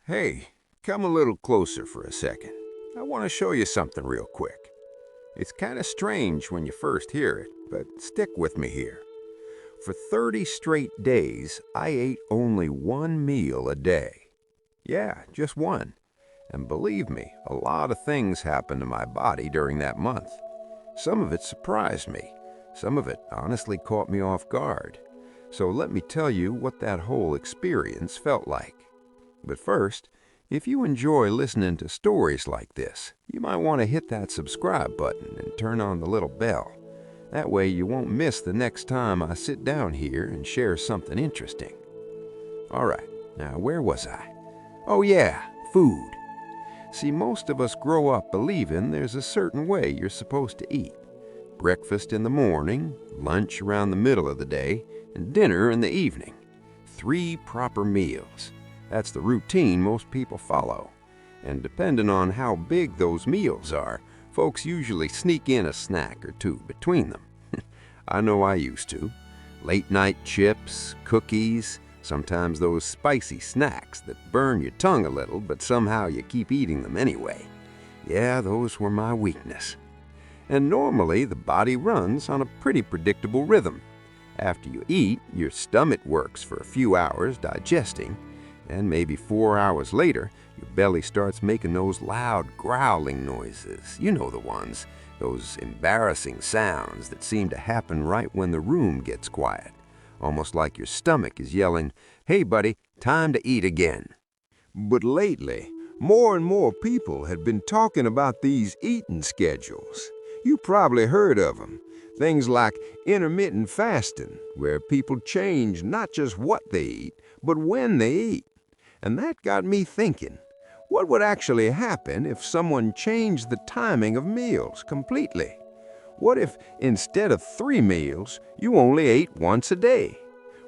Hey, come a little closer for a second. I want to show you something real quick. It's kind of strange when you first hear it, but stick with me here. For 30 straight days, I ate only one meal a day. Yeah, just one. And believe me, a lot of things happened to my body during that month. Some of it surprised me. Some of it honestly caught me off guard. So let me tell you what that whole experience felt like. But first, if you enjoy listening to stories like this, you might want to hit that subscribe button and turn on the little bell. That way you won't miss the next time I sit down here and share something interesting. All right, now where was I? Oh yeah, food. See, most of us grow up believing there's a certain way you're supposed to eat. Breakfast in the morning, lunch around the middle of the day, and dinner in the evening. 3 proper meals. That's the routine most people follow. And depending on how big those meals are, folks usually sneak in a snack or two between them. I know I used to. Late night chips, cookies, sometimes those spicy snacks that burn your tongue a little, but somehow you keep eating them anyway. Yeah, those were my weakness. And normally the body runs on a pretty predictable rhythm. After you eat, your stomach works for a few hours digesting, and maybe 4 hours later, your belly starts making those loud growling noises. You know the ones, those embarrassing sounds that seem to happen right when the room gets quiet. Almost like your stomach is yelling, "Hey buddy, time to eat again." But lately, more and more people had been talking about these eating schedules. You probably heard of them. Things like intermittent fasting, where people change not just what they eat, but when they eat. And that got me thinking, what would actually happen if someone changed the timing of meals completely? What if instead of 3 meals, you only ate once a day?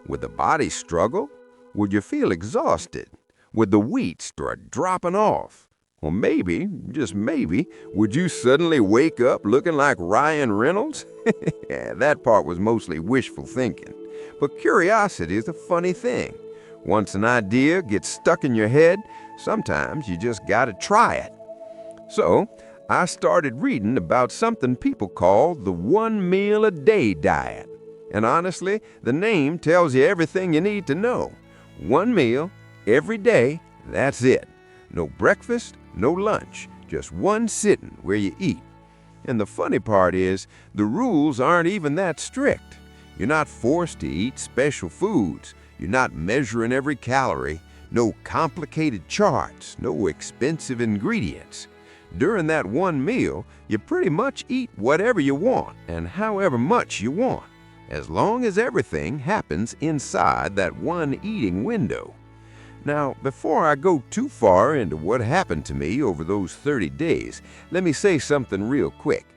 Would the body struggle? Would you feel exhausted? Would the weight start dropping off? Or maybe, just maybe, would you suddenly wake up looking like Ryan Reynolds? Yeah, that part was mostly wishful thinking. But curiosity is a funny thing. Once an idea gets stuck in your head, sometimes you just gotta try it. So, I started reading about something people call the 1 meal a day diet. And honestly, the name tells you everything you need to know. 1 meal, every day, that's it. No breakfast, no lunch, just one sitting where you eat. And the funny part is, the rules aren't even that strict. You're not forced to eat special foods. You're not measuring every calorie. No complicated charts, no expensive ingredients. During that 1 meal, you pretty much eat whatever you want and however much you want, as long as everything happens inside that one eating window. Now, before I go too far into what happened to me over those 30 days, let me say something real quick.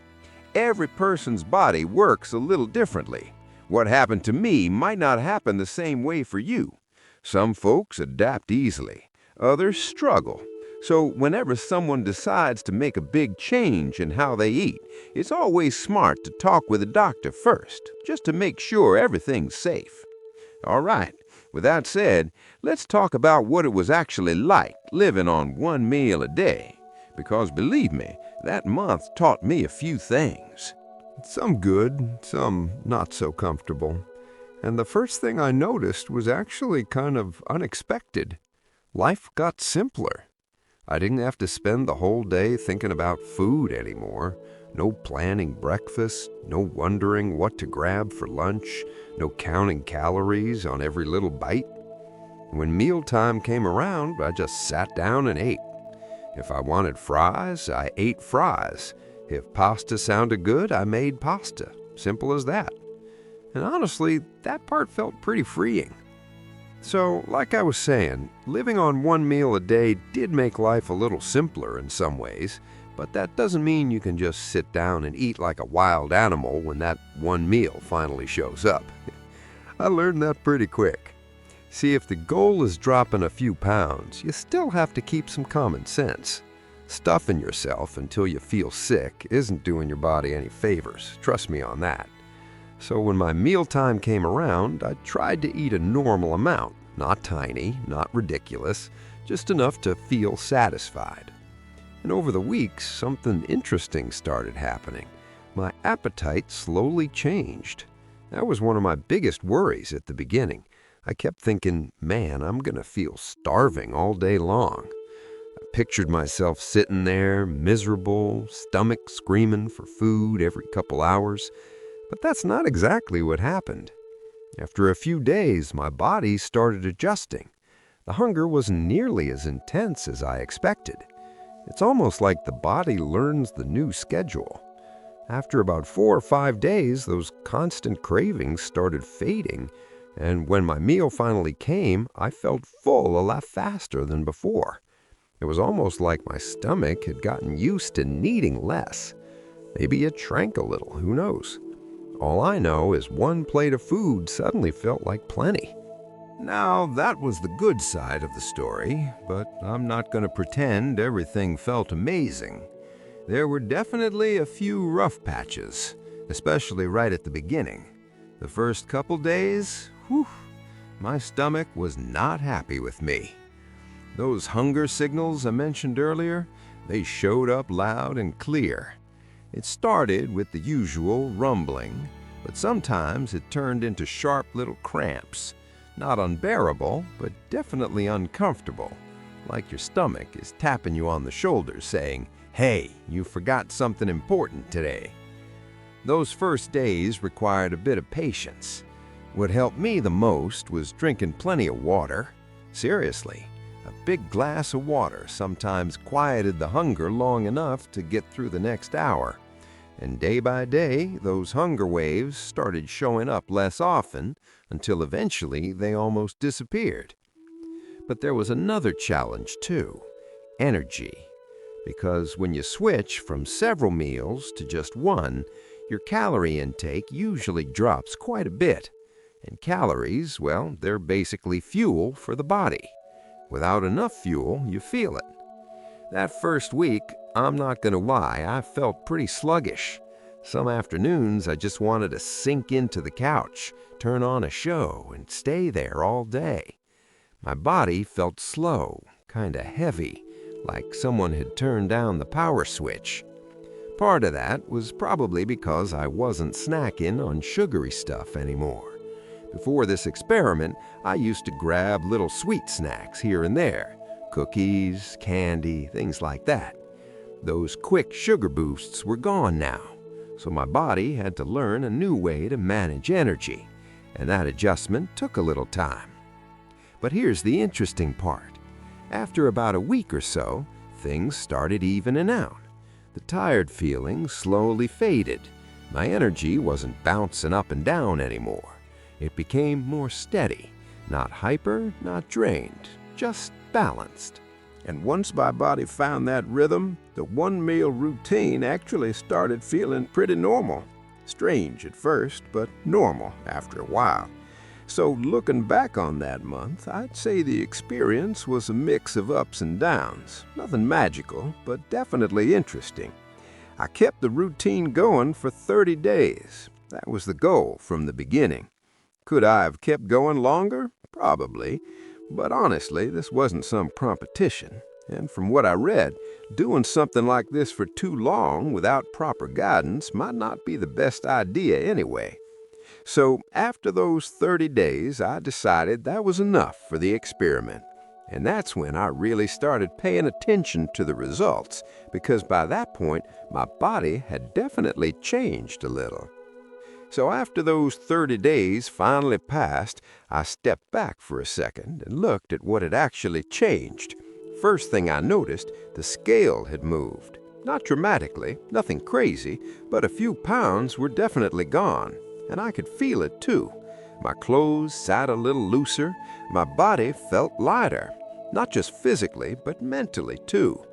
Every person's body works a little differently. What happened to me might not happen the same way for you. Some folks adapt easily, others struggle. So whenever someone decides to make a big change in how they eat, it's always smart to talk with a doctor first, just to make sure everything's safe. All right, with that said, let's talk about what it was actually like living on 1 meal a day. Because believe me, that month taught me a few things. Some good, some not so comfortable. And the first thing I noticed was actually kind of unexpected. Life got simpler. I didn't have to spend the whole day thinking about food anymore. No planning breakfast, no wondering what to grab for lunch, no counting calories on every little bite. When mealtime came around, I just sat down and ate. If I wanted fries, I ate fries. If pasta sounded good, I made pasta. Simple as that. And honestly, that part felt pretty freeing. So, like I was saying, living on 1 meal a day did make life a little simpler in some ways, but that doesn't mean you can just sit down and eat like a wild animal when that 1 meal finally shows up. I learned that pretty quick. See, if the goal is dropping a few pounds, you still have to keep some common sense. Stuffing yourself until you feel sick isn't doing your body any favors, trust me on that. So when my mealtime came around, I tried to eat a normal amount, not tiny, not ridiculous, just enough to feel satisfied. And over the weeks, something interesting started happening. My appetite slowly changed. That was one of my biggest worries at the beginning. I kept thinking, man, I'm gonna feel starving all day long. I pictured myself sitting there, miserable, stomach screaming for food every couple hours. But that's not exactly what happened. After a few days, my body started adjusting. The hunger wasn't nearly as intense as I expected. It's almost like the body learns the new schedule. After about 4 or 5 days, those constant cravings started fading, and when my meal finally came, I felt full a lot faster than before. It was almost like my stomach had gotten used to needing less. Maybe it shrank a little, who knows? All I know is one plate of food suddenly felt like plenty. Now, that was the good side of the story, but I'm not going to pretend everything felt amazing. There were definitely a few rough patches, especially right at the beginning. The first couple days, my stomach was not happy with me. Those hunger signals I mentioned earlier, they showed up loud and clear. It started with the usual rumbling, but sometimes it turned into sharp little cramps. Not unbearable, but definitely uncomfortable, like your stomach is tapping you on the shoulder saying, "Hey, you forgot something important today." Those first days required a bit of patience. What helped me the most was drinking plenty of water. Seriously, a big glass of water sometimes quieted the hunger long enough to get through the next hour. And day by day, those hunger waves started showing up less often until eventually they almost disappeared. But there was another challenge too, energy. Because when you switch from several meals to just one, your calorie intake usually drops quite a bit. And calories, well, they're basically fuel for the body. Without enough fuel, you feel it. That first week, I'm not going to lie, I felt pretty sluggish. Some afternoons, I just wanted to sink into the couch, turn on a show, and stay there all day. My body felt slow, kind of heavy, like someone had turned down the power switch. Part of that was probably because I wasn't snacking on sugary stuff anymore. Before this experiment, I used to grab little sweet snacks here and there. Cookies, candy, things like that. Those quick sugar boosts were gone now, so my body had to learn a new way to manage energy, and that adjustment took a little time. But here's the interesting part. After about a week or so, things started evening out. The tired feeling slowly faded. My energy wasn't bouncing up and down anymore. It became more steady, not hyper, not drained, just balanced. And once my body found that rhythm, the one-meal routine actually started feeling pretty normal. Strange at first, but normal after a while. So looking back on that month, I'd say the experience was a mix of ups and downs. Nothing magical, but definitely interesting. I kept the routine going for 30 days. That was the goal from the beginning. Could I have kept going longer? Probably. But honestly, this wasn't some competition. And from what I read, doing something like this for too long without proper guidance might not be the best idea anyway. So after those 30 days, I decided that was enough for the experiment. And that's when I really started paying attention to the results, because by that point, my body had definitely changed a little. So after those 30 days finally passed, I stepped back for a second and looked at what had actually changed. First thing I noticed, the scale had moved. Not dramatically, nothing crazy, but a few pounds were definitely gone. And I could feel it too. My clothes sat a little looser, my body felt lighter. Not just physically, but mentally too.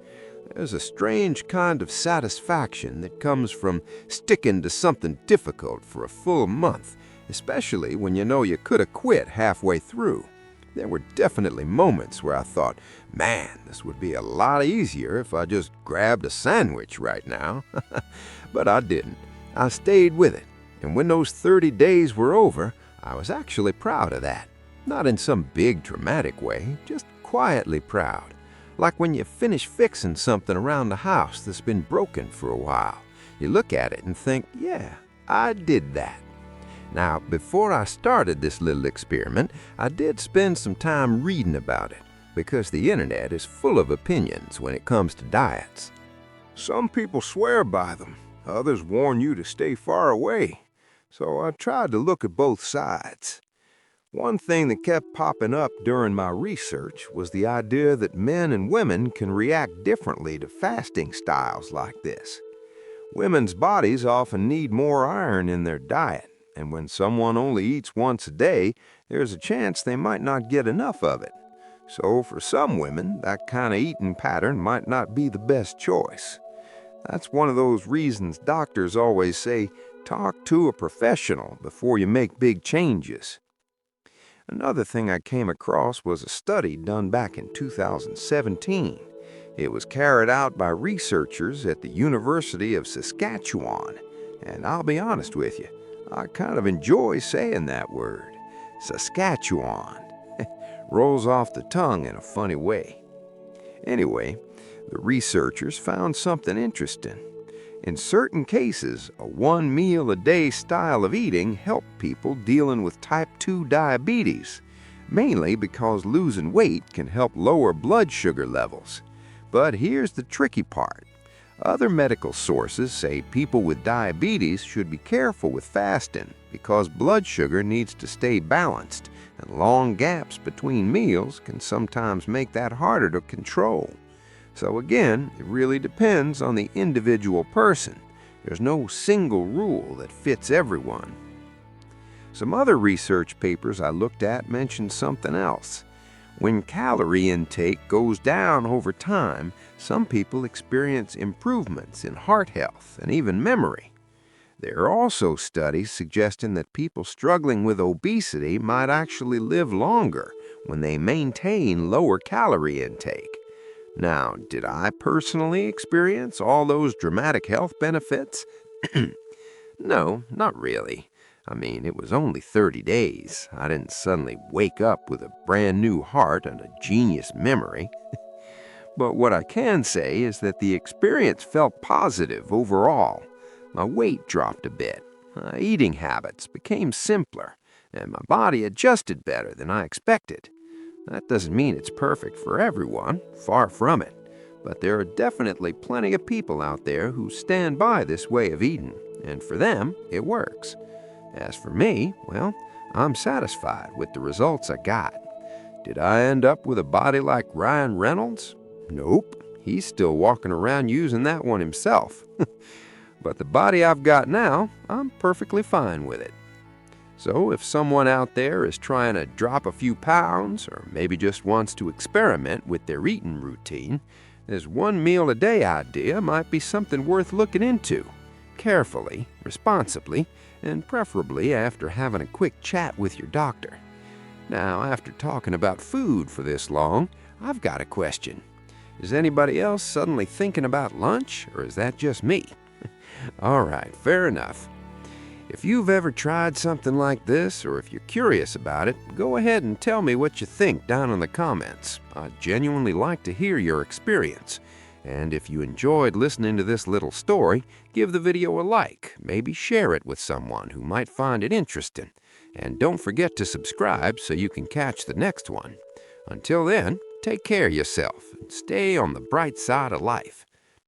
There's a strange kind of satisfaction that comes from sticking to something difficult for a full month, especially when you know you could have quit halfway through. There were definitely moments where I thought, man, this would be a lot easier if I just grabbed a sandwich right now. But I didn't. I stayed with it. And when those 30 days were over, I was actually proud of that. Not in some big dramatic way, just quietly proud, like when you finish fixing something around the house that's been broken for a while. You look at it and think, yeah, I did that. Now, before I started this little experiment, I did spend some time reading about it, because the internet is full of opinions when it comes to diets. Some people swear by them, others warn you to stay far away. So I tried to look at both sides. One thing that kept popping up during my research was the idea that men and women can react differently to fasting styles like this. Women's bodies often need more iron in their diet, and when someone only eats once a day, there's a chance they might not get enough of it. So for some women, that kind of eating pattern might not be the best choice. That's one of those reasons doctors always say, talk to a professional before you make big changes. Another thing I came across was a study done back in 2017. It was carried out by researchers at the University of Saskatchewan. And I'll be honest with you, I kind of enjoy saying that word, Saskatchewan. Rolls off the tongue in a funny way. Anyway, the researchers found something interesting. In certain cases, a one-meal-a-day style of eating helped people dealing with type 2 diabetes, mainly because losing weight can help lower blood sugar levels. But here's the tricky part. Other medical sources say people with diabetes should be careful with fasting because blood sugar needs to stay balanced, and long gaps between meals can sometimes make that harder to control. So again, it really depends on the individual person. There's no single rule that fits everyone. Some other research papers I looked at mentioned something else. When calorie intake goes down over time, some people experience improvements in heart health and even memory. There are also studies suggesting that people struggling with obesity might actually live longer when they maintain lower calorie intake. Now, did I personally experience all those dramatic health benefits? No, not really. I mean, it was only 30 days. I didn't suddenly wake up with a brand new heart and a genius memory. But what I can say is that the experience felt positive overall. My weight dropped a bit, my eating habits became simpler, and my body adjusted better than I expected. That doesn't mean it's perfect for everyone, far from it, but there are definitely plenty of people out there who stand by this way of eating, and for them, it works. As for me, well, I'm satisfied with the results I got. Did I end up with a body like Ryan Reynolds? Nope, he's still walking around using that one himself. But the body I've got now, I'm perfectly fine with it. So if someone out there is trying to drop a few pounds, or maybe just wants to experiment with their eating routine, this one meal a day idea might be something worth looking into. Carefully, responsibly, and preferably after having a quick chat with your doctor. Now, after talking about food for this long, I've got a question. Is anybody else suddenly thinking about lunch, or is that just me? All right, fair enough. If you've ever tried something like this, or if you're curious about it, go ahead and tell me what you think down in the comments. I'd genuinely like to hear your experience. And if you enjoyed listening to this little story, give the video a like, maybe share it with someone who might find it interesting. And don't forget to subscribe so you can catch the next one. Until then, take care of yourself and stay on the bright side of life.